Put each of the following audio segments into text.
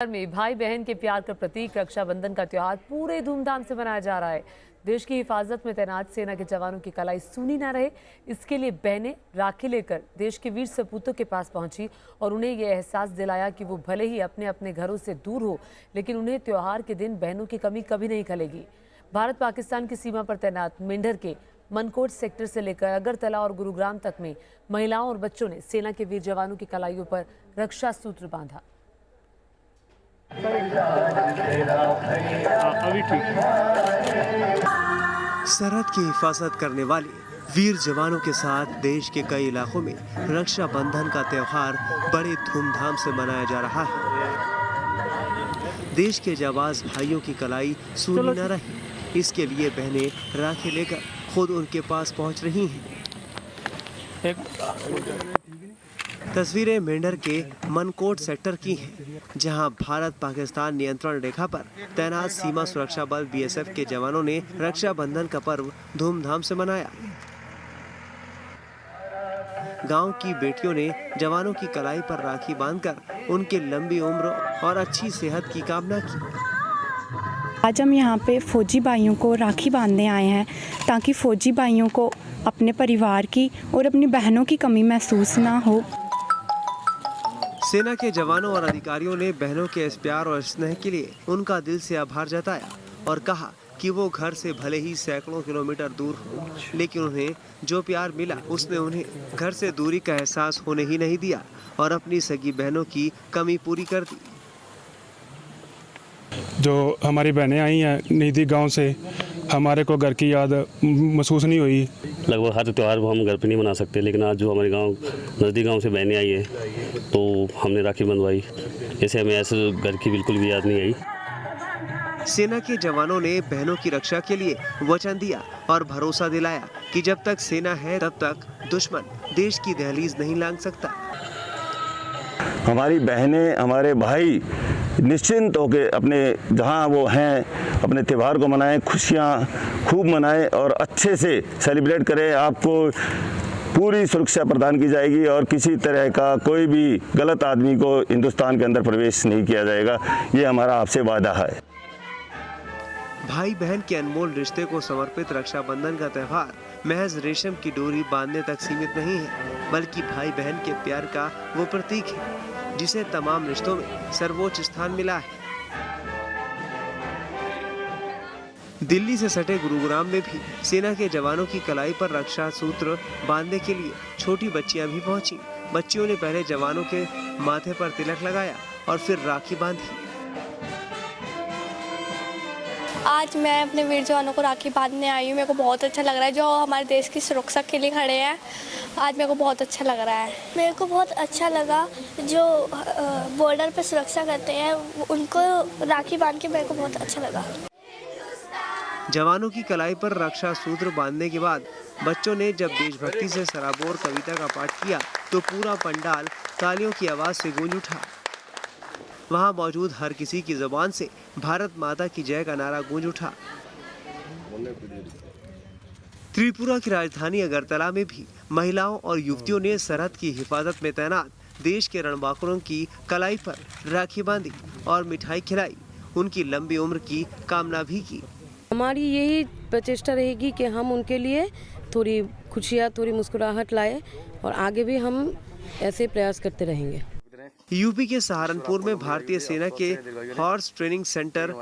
में भाई बहन के प्यार का प्रतीक रक्षाबंधन का त्योहार पूरे धूमधाम से मनाया जा रहा है। देश की हिफाजत में तैनात सेना के जवानों की कलाई सूनी न रहे, इसके लिए बहनें राखी लेकर देश के वीर सपूतों के पास पहुंची और उन्हें यह एहसास दिलाया कि वो भले ही अपने अपने घरों से दूर हो, लेकिन उन्हें त्योहार के दिन बहनों की कमी कभी नहीं खलेगी। भारत पाकिस्तान की सीमा पर तैनात मेंढर के मनकोट सेक्टर से लेकर अगरतला और गुरुग्राम तक में महिलाओं और बच्चों ने सेना के वीर जवानों की कलाइयों पर रक्षा सूत्र बांधा। अभी ठीक। सरहद की हिफाजत करने वाले वीर जवानों के साथ देश के कई इलाकों में रक्षाबंधन का त्योहार बड़े धूमधाम से मनाया जा रहा है। देश के जाबाज भाइयों की कलाई सूनी न रहे, इसके लिए बहनें राखी लेकर खुद उनके पास पहुंच रही हैं। तस्वीरें मेंढर के मनकोट सेक्टर की हैं, जहां भारत पाकिस्तान नियंत्रण रेखा पर तैनात सीमा सुरक्षा बल बीएसएफ के जवानों ने रक्षाबंधन का पर्व धूमधाम से मनाया। गांव की बेटियों ने जवानों की कलाई पर राखी बांधकर उनकी लंबी उम्र और अच्छी सेहत की कामना की। आज हम यहाँ पे फौजी भाइयों को राखी बांधने आए हैं ताकि फौजी भाइयों को अपने परिवार की और अपनी बहनों की कमी महसूस ना हो। सेना के जवानों और अधिकारियों ने बहनों के इस प्यार और स्नेह के लिए उनका दिल से आभार जताया और कहा कि वो घर से भले ही सैकड़ों किलोमीटर दूर हो, लेकिन उन्हें जो प्यार मिला उसने उन्हें घर से दूरी का एहसास होने ही नहीं दिया और अपनी सगी बहनों की कमी पूरी कर दी। जो हमारी बहनें आई हैं निधि गांव से, हमारे को घर की याद महसूस नहीं हुई। लगभग हर त्यौहार हम घर पे नहीं मना सकते, लेकिन आज जो हमारे गांव नज़दीक गांव से बहनें आई है तो हमने राखी बंधवाई। ऐसे हमें ऐसे घर की बिल्कुल भी याद नहीं आई। सेना के जवानों ने बहनों की रक्षा के लिए वचन दिया और भरोसा दिलाया कि जब तक सेना है तब तक दुश्मन देश की दहलीज नहीं लांघ सकता। हमारी बहनें, हमारे भाई निश्चिंत होकर अपने जहां वो हैं अपने त्यौहार को मनाएं, खुशियां खूब मनाएं और अच्छे से सेलिब्रेट करें। आपको पूरी सुरक्षा प्रदान की जाएगी और किसी तरह का कोई भी गलत आदमी को हिंदुस्तान के अंदर प्रवेश नहीं किया जाएगा। ये हमारा आपसे वादा है। भाई बहन के अनमोल रिश्ते को समर्पित रक्षाबंधन का त्योहार महज रेशम की डोरी बांधने तक सीमित नहीं है, बल्कि भाई बहन के प्यार का वो प्रतीक है जिसे तमाम रिश्तों में सर्वोच्च स्थान मिला है। दिल्ली से सटे गुरुग्राम में भी सेना के जवानों की कलाई पर रक्षा सूत्र बांधने के लिए छोटी बच्चियां भी पहुंची। बच्चियों ने पहले जवानों के माथे पर तिलक लगाया और फिर राखी बांधी। आज मैं अपने वीर जवानों को राखी बांधने आई हूँ। मेरे को बहुत अच्छा लग रहा है, जो हमारे देश की सुरक्षा के लिए खड़े हैं। आज मेरे को बहुत अच्छा लग रहा है। मेरे को बहुत अच्छा लगा, जो बॉर्डर पे सुरक्षा करते हैं उनको राखी बांध के मेरे को बहुत अच्छा लगा। जवानों की कलाई पर रक्षा सूत्र बांधने के बाद बच्चों ने जब देशभक्ति से सराबोर कविता का पाठ किया तो पूरा पंडाल तालियों की आवाज से गूंज उठा। वहां मौजूद हर किसी की जुबान से भारत माता की जय का नारा गूंज उठा। त्रिपुरा की राजधानी अगरतला में भी महिलाओं और युवतियों ने सरहद की हिफाजत में तैनात देश के रणबांकुरों की कलाई पर राखी बांधी और मिठाई खिलाई। उनकी लंबी उम्र की कामना भी की। हमारी यही प्रचेष्टा रहेगी कि हम उनके लिए थोड़ी खुशियाँ, थोड़ी मुस्कुराहट लाए और आगे भी हम ऐसे प्रयास करते रहेंगे। यूपी के सहारनपुर में भारतीय सेना के horse training centre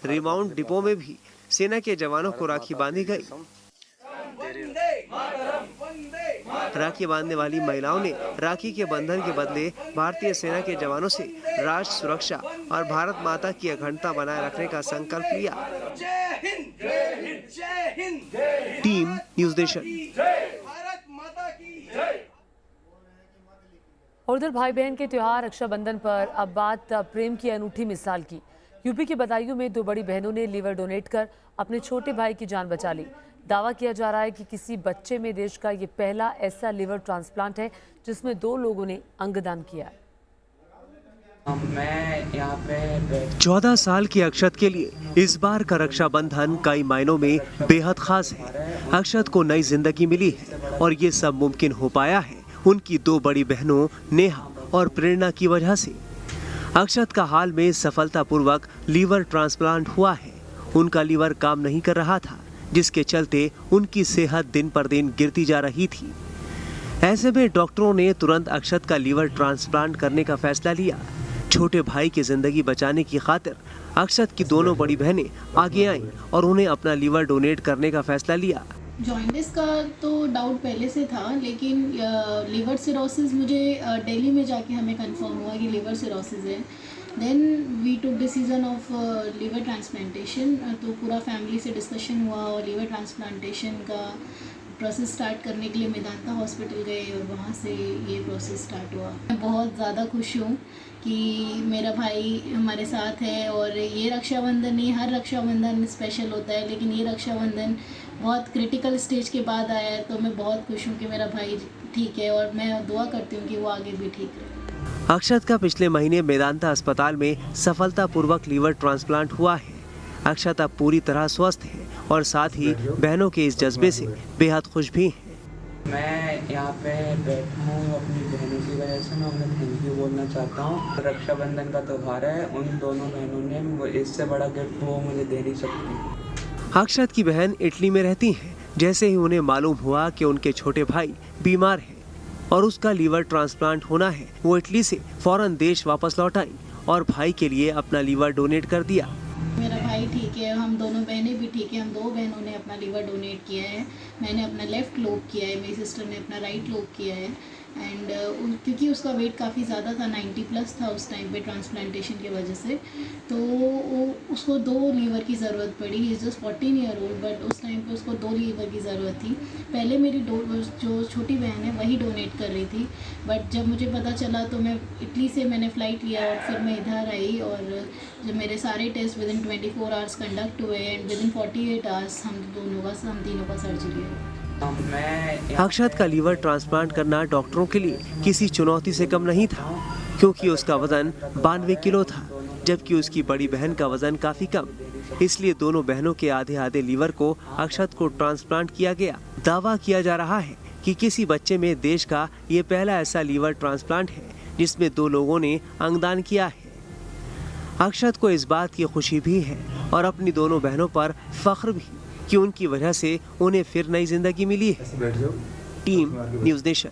remount depot में भी सेना के जवानों को राखी बांधी गई। राखी बांधने वाली महिलाओं ने राखी के बंधन के बदले भारतीय सेना के जवानों से राष्ट्र सुरक्षा और भारत माता की अखंडता बनाए रखने का संकल्प लिया। Team news nation. और उधर भाई बहन के त्योहार रक्षाबंधन पर अब बात प्रेम की अनूठी मिसाल की। यूपी के बदायूं में दो बड़ी बहनों ने लीवर डोनेट कर अपने छोटे भाई की जान बचा ली। दावा किया जा रहा है कि किसी बच्चे में देश का ये पहला ऐसा लीवर ट्रांसप्लांट है जिसमें 2 लोगों ने अंगदान किया है। मैं यहाँ पे 14 साल की अक्षत के लिए इस बार का रक्षाबंधन कई मायनों में बेहद खास है। अक्षत को नई जिंदगी मिली है और ये सब मुमकिन हो पाया है उनकी 2 बड़ी बहनों नेहा और प्रेरणा की वजह से। अक्षत का हाल में सफलतापूर्वक लीवर ट्रांसप्लांट हुआ है। उनका लीवर काम नहीं कर रहा था, जिसके चलते उनकी सेहत दिन पर दिन गिरती जा रही थी। ऐसे में डॉक्टरों ने तुरंत अक्षत का लीवर ट्रांसप्लांट करने का फैसला लिया। छोटे भाई की जिंदगी बचाने की खातिर अक्षत की दोनों बड़ी बहनें आगे आईं और उन्हें अपना लीवर डोनेट करने का फैसला लिया। जॉइंटिस का तो डाउट पहले से था, लेकिन लीवर सिरोसिस मुझे दिल्ली में जाके हमें कंफर्म हुआ कि लीवर सिरोसिस है। Then we took decision of liver transplantation. तो पूरा फैमिली से डिस्कशन हुआ और लीवर ट्रांसप्लांटेशन का प्रोसेस स्टार्ट करने के लिए मेदांता हॉस्पिटल गए और वहाँ से ये प्रोसेस स्टार्ट हुआ। मैं बहुत ज़्यादा खुश हूँ कि मेरा भाई हमारे साथ है। और ये रक्षाबंधन नहीं, हर रक्षाबंधन स्पेशल होता है, लेकिन ये रक्षाबंधन बहुत क्रिटिकल स्टेज के बाद आया है। तो मैं बहुत खुश हूँ कि मेरा भाई ठीक है और मैं दुआ करती हूँ कि वो आगे भी ठीक रहे। अक्षत का पिछले महीने मेदांता अस्पताल में सफलतापूर्वक लीवर ट्रांसप्लांट हुआ है। अक्षत अब पूरी तरह स्वस्थ है और साथ ही बहनों के इस जज्बे से बेहद खुश भी हैं। मैं यहाँ पे बैठा हूँ अपनी बहनों की वजह से। मैं उन्हें थैंक यू बोलना चाहता हूँ। रक्षाबंधन का त्यौहार है, उन दोनों बहनों ने इससे बड़ा गिफ्ट वो मुझे दे नहीं सकती। अक्षत की बहन इटली में रहती हैं। जैसे ही उन्हें मालूम हुआ कि उनके छोटे भाई बीमार हैं और उसका लीवर ट्रांसप्लांट होना है, वो इटली से फौरन देश वापस लौट आई और भाई के लिए अपना लीवर डोनेट कर दिया। मेरा भाई ठीक है, हम दोनों बहनें भी ठीक है। हम दो बहनों ने अपना लीवर डोनेट किया है। मैंने अपना लेफ़्ट लोब किया है, मेरी सिस्टर ने अपना राइट लोब किया है। एंड क्योंकि उसका वेट काफ़ी ज़्यादा था, 90+ था उस टाइम पे ट्रांसप्लांटेशन की वजह से, तो उसको 2 लीवर की ज़रूरत पड़ी। He is just 14 year old, but उस टाइम पे उसको 2 लीवर की ज़रूरत थी। पहले मेरी जो छोटी बहन है वही डोनेट कर रही थी, बट जब मुझे पता चला तो मैं इटली से मैंने फ़्लाइट लिया और फिर मैं इधर आई। और जब मेरे सारे टेस्ट विदिन 24 आवर्स कंडक्ट हुए एंड विदिन 48 आवर्स हम तीनों का सर्जरी हुई। अक्षत का लीवर ट्रांसप्लांट करना डॉक्टरों के लिए किसी चुनौती से कम नहीं था, क्योंकि उसका वजन 92 किलो था, जबकि उसकी बड़ी बहन का वजन काफी कम। इसलिए दोनों बहनों के आधे आधे लीवर को अक्षत को ट्रांसप्लांट किया गया। दावा किया जा रहा है कि किसी बच्चे में देश का ये पहला ऐसा लीवर ट्रांसप्लांट है जिसमें 2 लोगों ने अंगदान किया है। अक्षत को इस बात की खुशी भी है और अपनी दोनों बहनों पर फख्र भी कि उनकी वजह से उन्हें फिर नई जिंदगी मिली है। Team news nation.